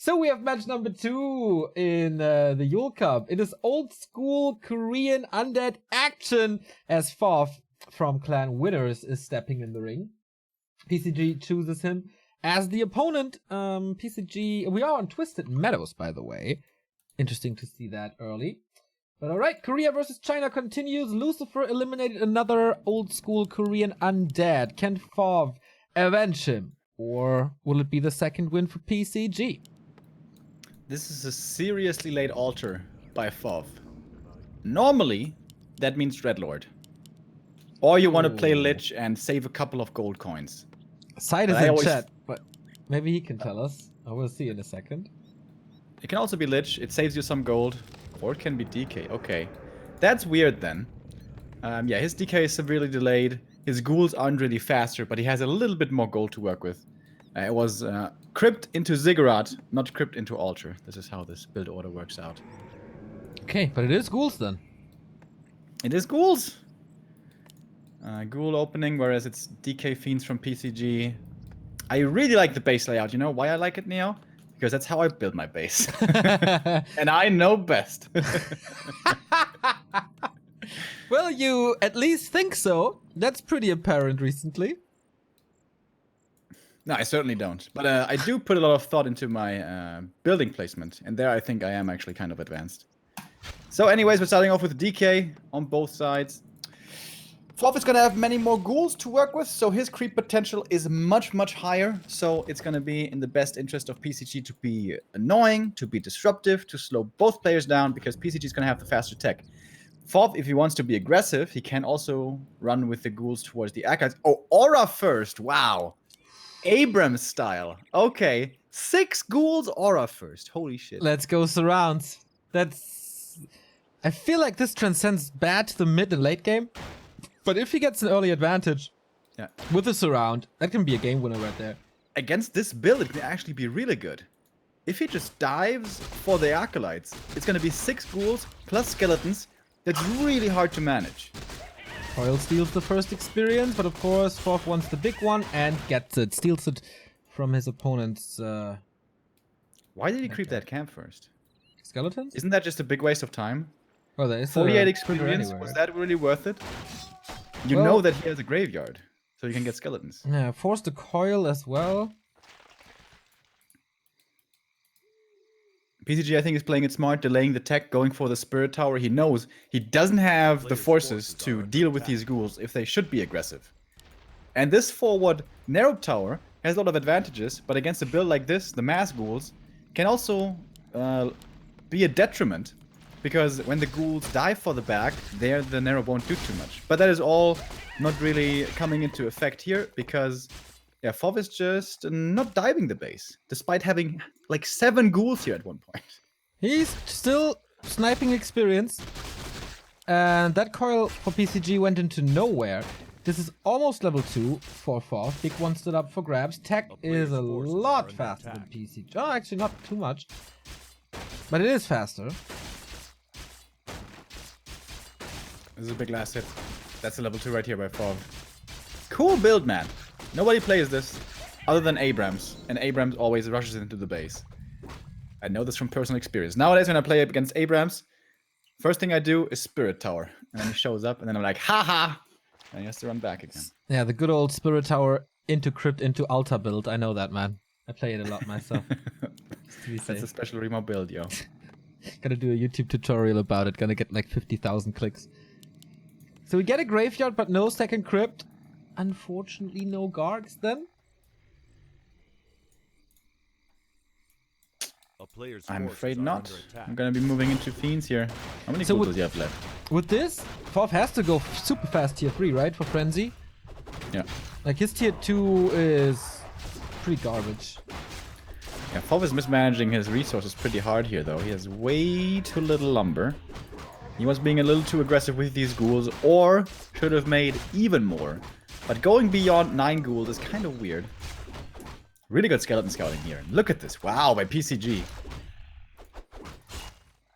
So we have match number 2 in the Yule Cup. It is old school Korean undead action as FoV from Clan Winners is stepping in the ring. PCG chooses him as the opponent. PCG, we are on Twisted Meadows, by the way. Interesting to see that early. But alright, Korea versus China continues. Lucifer eliminated another old school Korean undead. Can FoV avenge him? Or will it be the second win for PCG? This is a seriously late altar by FoV. Normally, that means Dreadlord. Or you want to play Lich and save a couple of gold coins. Side is in chat, but maybe he can tell us. I will see in a second. It can also be Lich. It saves you some gold. Or it can be DK. Okay. That's weird then. Yeah, his DK is severely delayed. His ghouls aren't really faster, but he has a little bit more gold to work with. It was crypt into Ziggurat, not crypt into altar. This is how this build order works out. Okay, but it is ghouls then. It is ghouls. Ghoul opening, whereas it's DK Fiends from PCG. I really like the base layout. You know why I like it, Neo? Because that's how I build my base. And I know best. Well, you at least think so. That's pretty apparent recently. No, I certainly don't. But I do put a lot of thought into my building placement. And there I think I am actually kind of advanced. So anyways, we're starting off with DK on both sides. FoV is going to have many more ghouls to work with, so his creep potential is much, much higher. So it's going to be in the best interest of PCG to be annoying, to be disruptive, to slow both players down, because PCG is going to have the faster tech. FoV, if he wants to be aggressive, he can also run with the ghouls towards the acolytes. Oh, aura first. Wow. Abrams style. Okay. 6 ghouls, aura first. Holy shit. Let's go surrounds. That's... I feel like this transcends bad to the mid and late game. But if he gets an early advantage with a surround, that can be a game winner right there. Against this build, it can actually be really good. If he just dives for the acolytes, it's going to be 6 ghouls plus skeletons. That's really hard to manage. Coil steals the first experience, but of course, FoV wants the big one and gets it. Steals it from his opponent's... Why did he creep that camp first? Skeletons? Isn't that just a big waste of time? Well, there is 48 experience, was that really worth it? You know that he has a graveyard, so you can get skeletons. Yeah, force the coil as well. PCG, I think, is playing it smart, delaying the tech, going for the Spirit Tower. He knows he doesn't have the forces to deal with these ghouls if they should be aggressive. And this forward narrow tower has a lot of advantages, but against a build like this, the mass ghouls can also be a detriment. Because when the ghouls dive for the back, there the narrow won't do too much. But that is all not really coming into effect here, because yeah, FoV is just not diving the base, despite having like 7 ghouls here at one point. He's still sniping experience. And that coil for PCG went into nowhere. This is almost level 2 for FoV. Big one stood up for grabs. Tech is a lot faster than PCG. Oh, actually not too much. But it is faster. This is a big last hit. That's a level 2 right here by FoV. Cool build, man. Nobody plays this other than Abrams. And Abrams always rushes into the base. I know this from personal experience. Nowadays, when I play against Abrams, first thing I do is Spirit Tower. And then he shows up, and then I'm like, haha! And he has to run back again. Yeah, the good old Spirit Tower into Crypt into Altar build. I know that, man. I play it a lot myself. That's a special Remo build, yo. Gotta do a YouTube tutorial about it. Gonna get like 50,000 clicks. So we get a graveyard, but no second crypt. Unfortunately, no Gargs then. I'm afraid not. I'm gonna be moving into Fiends here. How many ghouls does he have left? With this, FoV has to go super fast tier 3, right? For Frenzy? Yeah. Like his tier 2 is pretty garbage. Yeah, FoV is mismanaging his resources pretty hard here, though. He has way too little lumber. He was being a little too aggressive with these ghouls, or should have made even more. But going beyond 9 ghouls is kind of weird. Really good skeleton scouting here. Look at this. Wow, by PCG.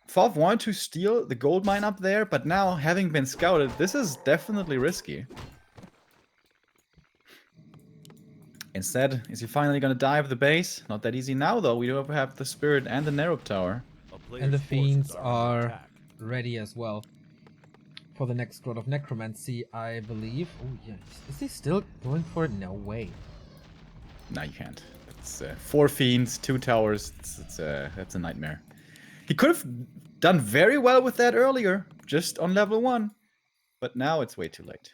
FoV wanted to steal the gold mine up there, but now, having been scouted, this is definitely risky. Instead, is he finally going to dive the base? Not that easy now, though. We do have the Spirit and the Narrow Tower. And the Fiends are ready as well for the next round of Necromancy, I believe. Oh, yes. Is he still going for it? No way. No, you can't. It's 4 Fiends, 2 Towers. That's a nightmare. He could have done very well with that earlier, just on level 1. But now it's way too late.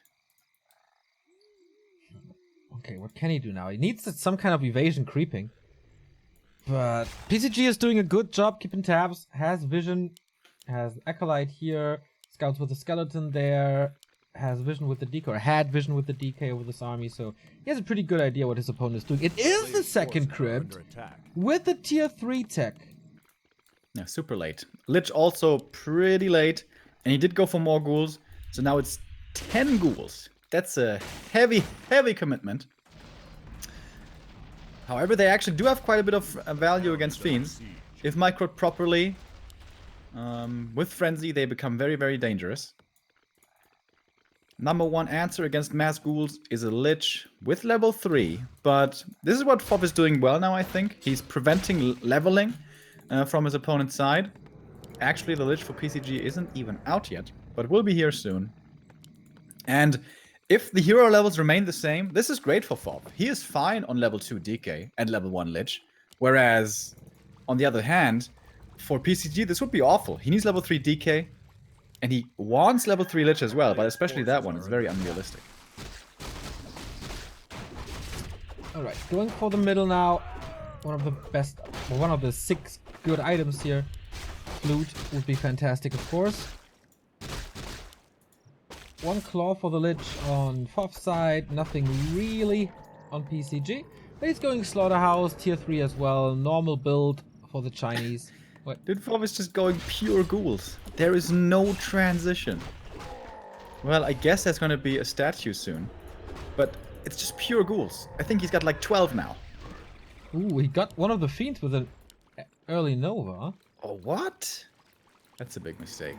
Okay, what can he do now? He needs some kind of evasion creeping. But PCG is doing a good job keeping tabs. Has vision, has Acolyte here, scouts with the skeleton there, has vision with the DK, or had vision with the DK over this army, so he has a pretty good idea what his opponent is doing. It is the second crypt with the tier 3 tech. Yeah, super late. Lich also pretty late, and he did go for more ghouls, so now it's 10 ghouls. That's a heavy, heavy commitment. However, they actually do have quite a bit of value against Fiends. If microed properly, with Frenzy, they become very, very dangerous. Number 1 answer against mass ghouls is a Lich with level 3, but this is what FoV is doing well now, I think. He's preventing leveling from his opponent's side. Actually, the Lich for PCG isn't even out yet, but will be here soon. And if the hero levels remain the same, this is great for FoV. He is fine on level 2 DK and level 1 Lich. Whereas, on the other hand, for PCG, this would be awful. He needs level 3 DK, and he wants level 3 Lich as well, but especially that one is very unrealistic. Alright, going for the middle now. One of the best, well, one of the 6 good items here. Flute would be fantastic, of course. 1 claw for the Lich on FoV side, nothing really on PCG. But he's going Slaughterhouse, tier 3 as well, normal build for the Chinese. What? Dude, FoV is just going pure ghouls. There is no transition. Well, I guess there's gonna be a statue soon. But it's just pure ghouls. I think he's got like 12 now. Ooh, he got one of the Fiends with an early Nova. Oh, what? That's a big mistake.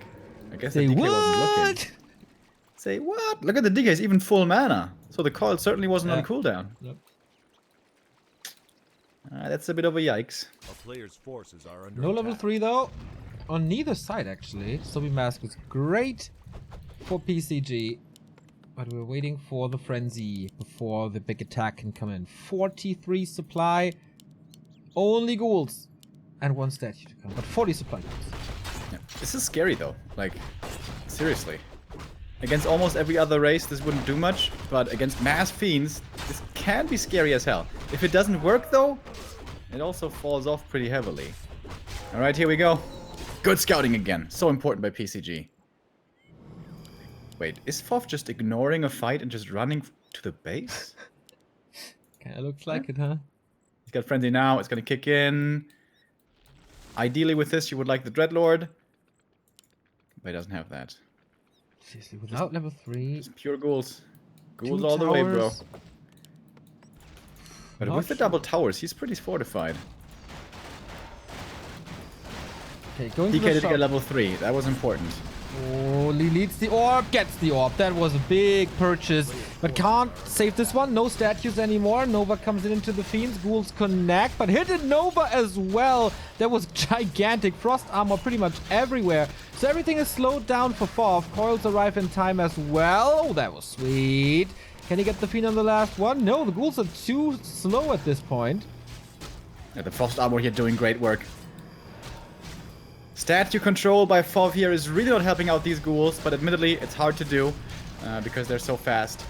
I guess Say the DK what? wasn't looking. Say what? Look at the DK, it's even full mana. So the coil certainly wasn't on cooldown. Yep. That's a bit of a yikes. A player's forces are under No level attack. 3 though. On neither side actually. Sobi Mask was great for PCG. But we're waiting for the Frenzy before the big attack can come in. 43 supply. Only ghouls. And 1 statue to come. But 40 supply ghouls. Yeah. This is scary though. Like, seriously. Against almost every other race, this wouldn't do much. But against mass fiends, this can be scary as hell. If it doesn't work though, it also falls off pretty heavily. Alright, here we go. Good scouting again. So important by PCG. Wait, is FoV just ignoring a fight and just running to the base? Kinda looks like it, huh? He's got Frenzy now. It's gonna kick in. Ideally with this, you would like the Dreadlord. But he doesn't have that. Seriously, without level 3. Just pure ghouls. Ghouls 2 all the way, bro. towers. But Not with the sure. double towers, he's pretty fortified. Okay, going DK to the did shop. get level 3. That was important. Oh, Lee leads the orb, gets the orb. That was a big purchase, but can't save this one. No statues anymore. Nova comes into the Fiends. Ghouls connect, but hit Nova as well. That was gigantic. Frost armor pretty much everywhere. So everything is slowed down for FoV. Coils arrive in time as well. Oh, that was sweet. Can he get the Fiend on the last one? No, the Ghouls are too slow at this point. Yeah, the Frost Armor here doing great work. Statue control by FoV here is really not helping out these ghouls, but admittedly it's hard to do because they're so fast.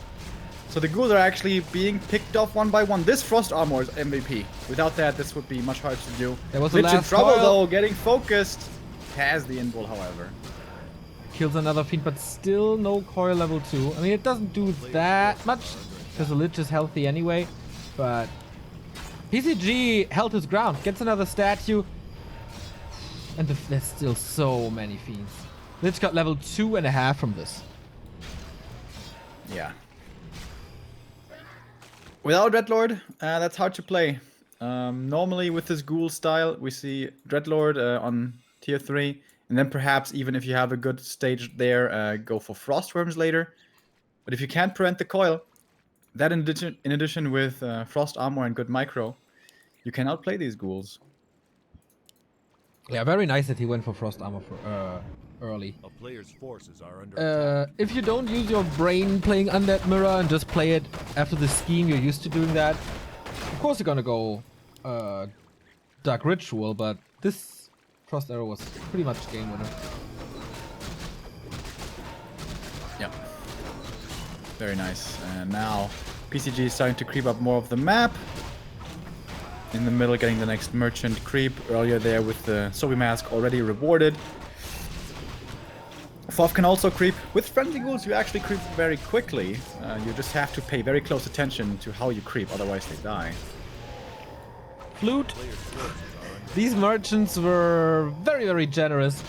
So the ghouls are actually being picked off one by one. This Frost Armor is MVP. Without that, this would be much harder to do. That was the Lich in last trouble coil. though, getting focused. Has the invul, however. Kills another Fiend, but still no coil level 2. I mean, it doesn't do that much because the Lich is healthy anyway, but PCG held his ground, gets another statue, and there's still so many Fiends. Lich got level 2.5 from this. Yeah. Without Dreadlord, that's hard to play. Normally with this ghoul style, we see Dreadlord on tier 3. And then perhaps even if you have a good stage there, go for Frostworms later. But if you can't prevent the coil, That in addition with frost armor and good micro, you can outplay these ghouls. Yeah, very nice that he went for frost armor for early. A player's forces are under attack. If you don't use your brain playing Undead Mirror and just play it after the scheme, you're used to doing that. Of course you're gonna go Dark Ritual, but this Frost Arrow was pretty much game winner. Yeah. Very nice. And now PCG is starting to creep up more of the map. In the middle, getting the next merchant creep. Earlier there with the Sobi mask already rewarded. FoV can also creep. With friendly ghouls, you actually creep very quickly. You just have to pay very close attention to how you creep, otherwise they die. Flute. These merchants were very, very generous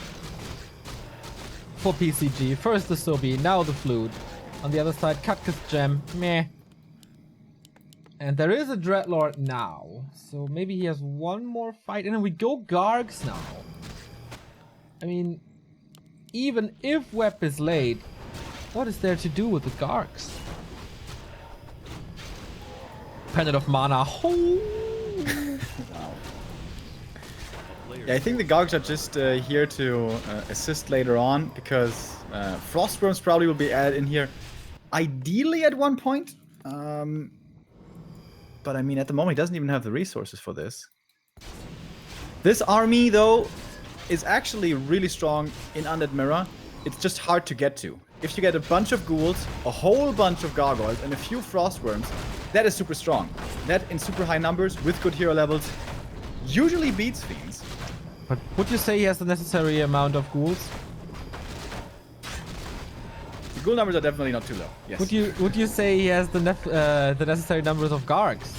for PCG. First the Sobi, now the Flute. On the other side, Cactus Gem. Meh. And there is a Dreadlord now. So maybe he has one more fight. And then we go Gargs now. I mean, even if Web is late, what is there to do with the Gargs? Pendant of Mana. Oh. Wow. Yeah, I think the Gargs are just here to assist later on, because Frostworms probably will be added in here ideally at one point. But I mean, at the moment, he doesn't even have the resources for this. This army, though, is actually really strong in Undead Mirror. It's just hard to get to. If you get a bunch of ghouls, a whole bunch of gargoyles, and a few frostworms, that is super strong. That, in super high numbers, with good hero levels, usually beats fiends. But would you say he has the necessary amount of ghouls? The ghoul numbers are definitely not too low. Yes. Would you say he has the necessary numbers of Gargs?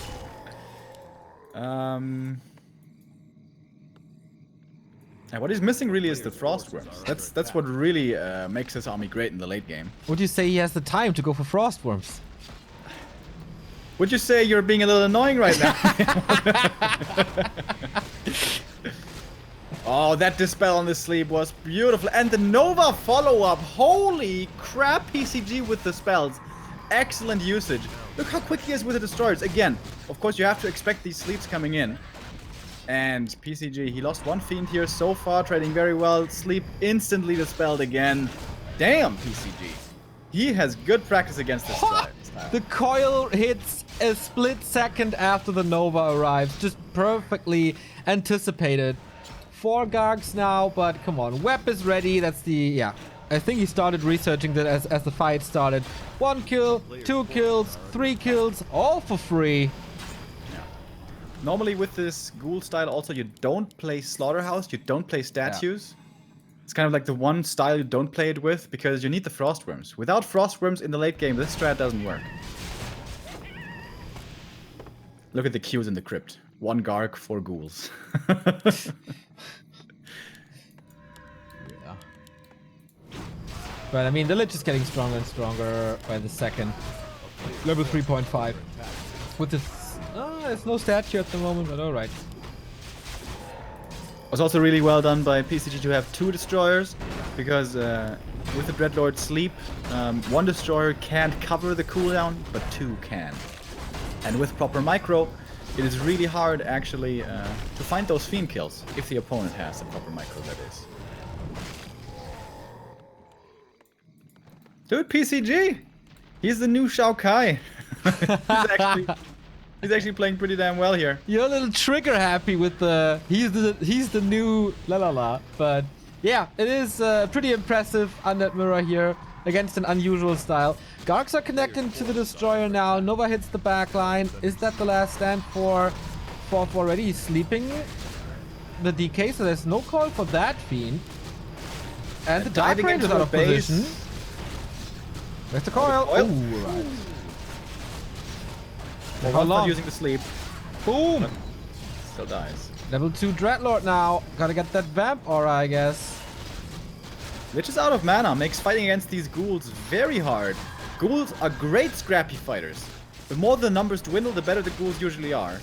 And what he's missing really is the frostworms. That's what really makes his army great in the late game. Would you say he has the time to go for frostworms? Would you say you're being a little annoying right now? Oh, that dispel on the sleep was beautiful. And the Nova follow-up. Holy crap, PCG with the spells. Excellent usage. Look how quick he is with the destroyers. Again, of course, you have to expect these sleeps coming in. And PCG, he lost one fiend here so far, trading very well. Sleep instantly dispelled again. Damn, PCG. He has good practice against this style. The coil hits a split second after the Nova arrives. Just perfectly anticipated. 4 Gargs now, but come on. Web is ready. That's the... yeah. I think he started researching that as the fight started. 1 kill, 2 kills, 3 kills, all for free. Normally with this ghoul style also, you don't play Slaughterhouse, you don't play statues. Yeah. It's kind of like the one style you don't play it with, because you need the frostworms. Without frostworms in the late game, this strat doesn't work. Look at the queues in the crypt. 1 Garg, 4 ghouls. Yeah. But I mean, the Lich is getting stronger and stronger by the second. Level 3.5. With this... there's no statue at the moment, but alright. It was also really well done by PCG to have 2 destroyers, because with the Dreadlord sleep, 1 destroyer can't cover the cooldown, but 2 can. And with proper micro, it is really hard actually to find those fiend kills, if the opponent has the proper micro, that is. Dude, PCG! He's the new Shao Kai. He's actually playing pretty damn well here. You're a little trigger happy with the... He's the new la la la. But yeah, it is pretty impressive Undead Mirror here against an unusual style. Gargs are connected to the Destroyer now. Nova hits the back line. Is that the last stand for FoV already? He's sleeping the DK, so there's no call for that fiend. And the Dark Range is out of position. There's the coil. Oh, ooh, right. How long? Using the sleep. Boom! But still dies. Level 2 Dreadlord now. Gotta get that Vamp Aura, I guess. Lich is out of mana, makes fighting against these ghouls very hard. Ghouls are great scrappy fighters. The more the numbers dwindle, the better the ghouls usually are.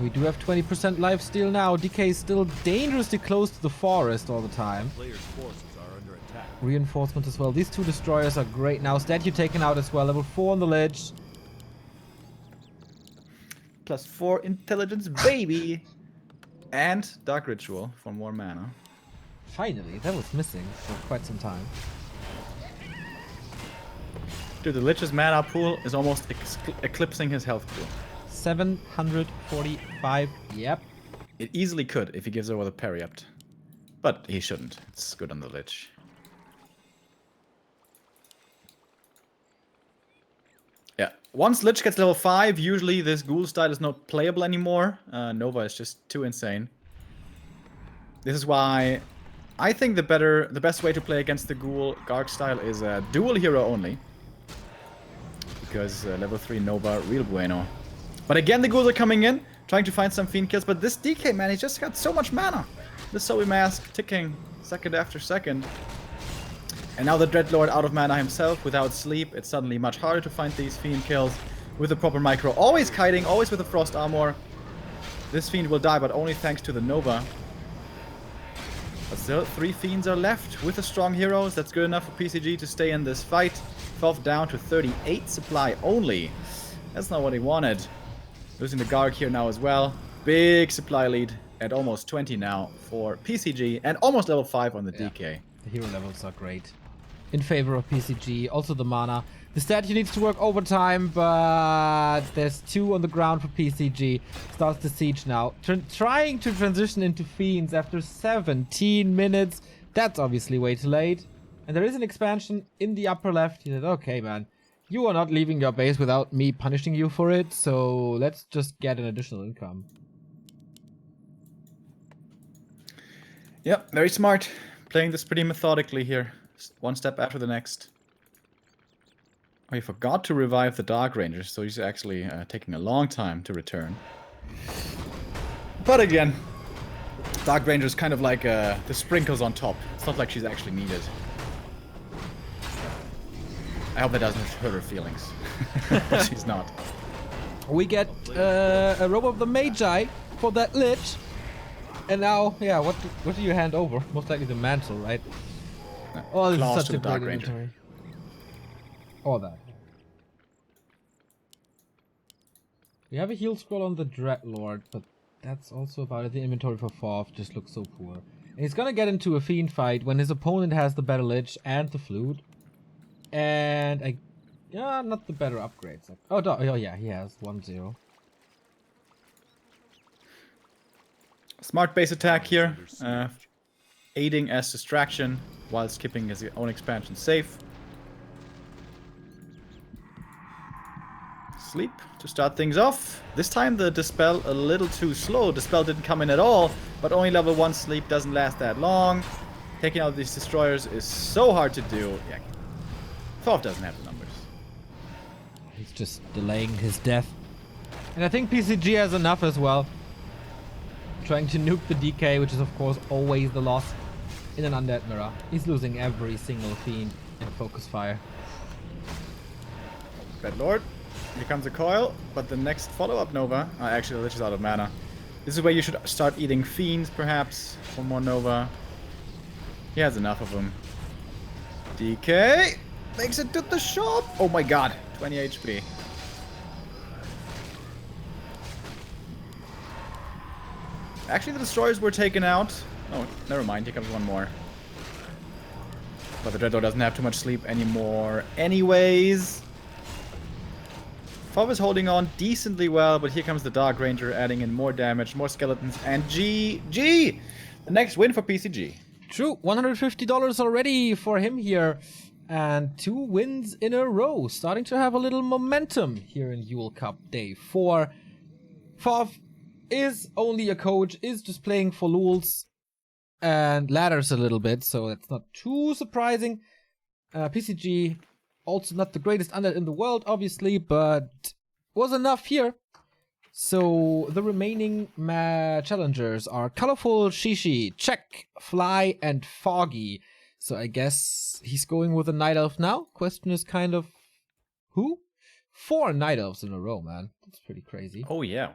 We do have 20% lifesteal now. DK is still dangerously close to the forest all the time. Player's forces are under attack. reinforcement as well. These two destroyers are great now. Statue taken out as well. Level 4 on the ledge. +4 intelligence, baby! And Dark Ritual for more mana. Finally, that was missing for quite some time. Dude, the Lich's mana pool is almost eclipsing his health pool. 745. Yep. It easily could if he gives over the parry up. But he shouldn't. It's good on the Lich. Yeah. Once Lich gets level 5, usually this ghoul style is not playable anymore. Nova is just too insane. This is why I think the best way to play against the ghoul Garg style is a dual hero only. Because level 3 Nova, real bueno. But again, the ghouls are coming in, trying to find some fiend kills. But this DK, man, he's just got so much mana. The Zoe Mask ticking second after second. And now the Dreadlord out of mana himself, without sleep. It's suddenly much harder to find these fiend kills with the proper micro. Always kiting, always with the frost armor. This fiend will die, but only thanks to the Nova. But still, 3 fiends are left with the strong heroes. That's good enough for PCG to stay in this fight. FoV down to 38 supply only. That's not what he wanted. Losing the Garg here now as well. Big supply lead at almost 20 now for PCG. And almost level 5 on the DK. The hero levels are great. In favor of PCG. Also the mana. The statue needs to work overtime, but there's 2 on the ground for PCG. Starts the siege now. Trying to transition into fiends after 17 minutes. That's obviously way too late. And there is an expansion in the upper left. He said, okay, man, you are not leaving your base without me punishing you for it. So let's just get an additional income. Yep, very smart. Playing this pretty methodically here. One step after the next. Oh, he forgot to revive the Dark Ranger, so he's actually taking a long time to return. But again, Dark Ranger is kind of like the sprinkles on top. It's not like she's actually needed. I hope that doesn't hurt her feelings. But she's not. We get a robe of the Magi for that Lich. And now, yeah, what do you hand over? Most likely the mantle, right? Oh, this is such a great inventory. All that. We have a heal scroll on the Dreadlord, but that's also about it. The inventory for FoV just looks so poor. And he's gonna get into a fiend fight when his opponent has the better Lich and the flute. And not the better upgrades. Oh yeah, he has 1-0. Smart base attack here. Aiding as distraction while skipping his own expansion safe. Sleep to start things off. This time the Dispel a little too slow. Dispel didn't come in at all, but only level 1 sleep doesn't last that long. Taking out these destroyers is so hard to do. Yeah, FoV doesn't have the numbers. He's just delaying his death. And I think PCG has enough as well. Trying to nuke the DK, which is of course always the loss in an undead mirror. He's losing every single fiend in focus fire. Dreadlord. Here comes a coil, but the next follow-up Nova... actually, the Lich is out of mana. This is where you should start eating fiends, perhaps. One more Nova. He has enough of them. DK makes it to the shop. Oh my god, 20 HP. Actually, the destroyers were taken out. Oh, never mind. Here comes one more. But the Dreadlord doesn't have too much sleep anymore. Anyways... FoV is holding on decently well, but here comes the Dark Ranger adding in more damage, more skeletons, and GG! The next win for PCG. True, $150 already for him here. And 2 wins in a row. Starting to have a little momentum here in Yule Cup Day 4. FoV is only a coach, is just playing for lulz and ladders a little bit, so that's not too surprising. PCG... also not the greatest undead in the world, obviously, but was enough here. So the remaining challengers are Colorful, Shishi, Check, Fly, and Foggy. So I guess he's going with a Night Elf now. Question is kind of... who? 4 Night Elves in a row, man. That's pretty crazy. Oh, yeah.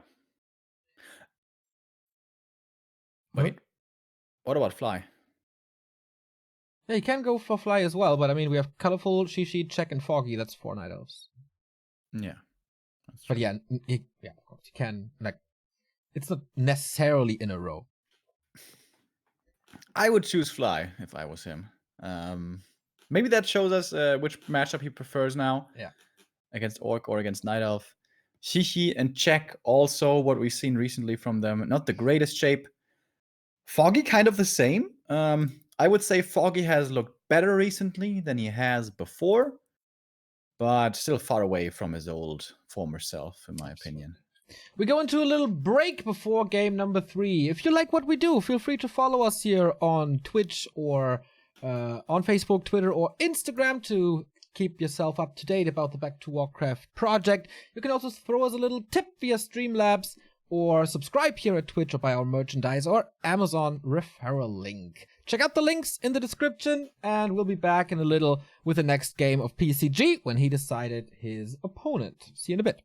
Wait. What about Fly? Yeah, you can go for Fly as well, but I mean, we have Colorful, Shishi, Check, and Foggy. That's 4 Night Elves. Yeah. But yeah, of course, you can, like, it's not necessarily in a row. I would choose Fly if I was him. Maybe that shows us which matchup he prefers now. Yeah. Against Orc or against Night Elf. Shishi and Check, also what we've seen recently from them, not the greatest shape. Foggy, kind of the same. I would say Foggy has looked better recently than he has before, but still far away from his old former self, in my opinion. We go into a little break before game number 3. If you like what we do, feel free to follow us here on Twitch or on Facebook, Twitter, or Instagram to keep yourself up to date about the Back to Warcraft project. You can also throw us a little tip via Streamlabs or subscribe here at Twitch or buy our merchandise or Amazon referral link. Check out the links in the description, and we'll be back in a little with the next game of PCG when he decided his opponent. See you in a bit.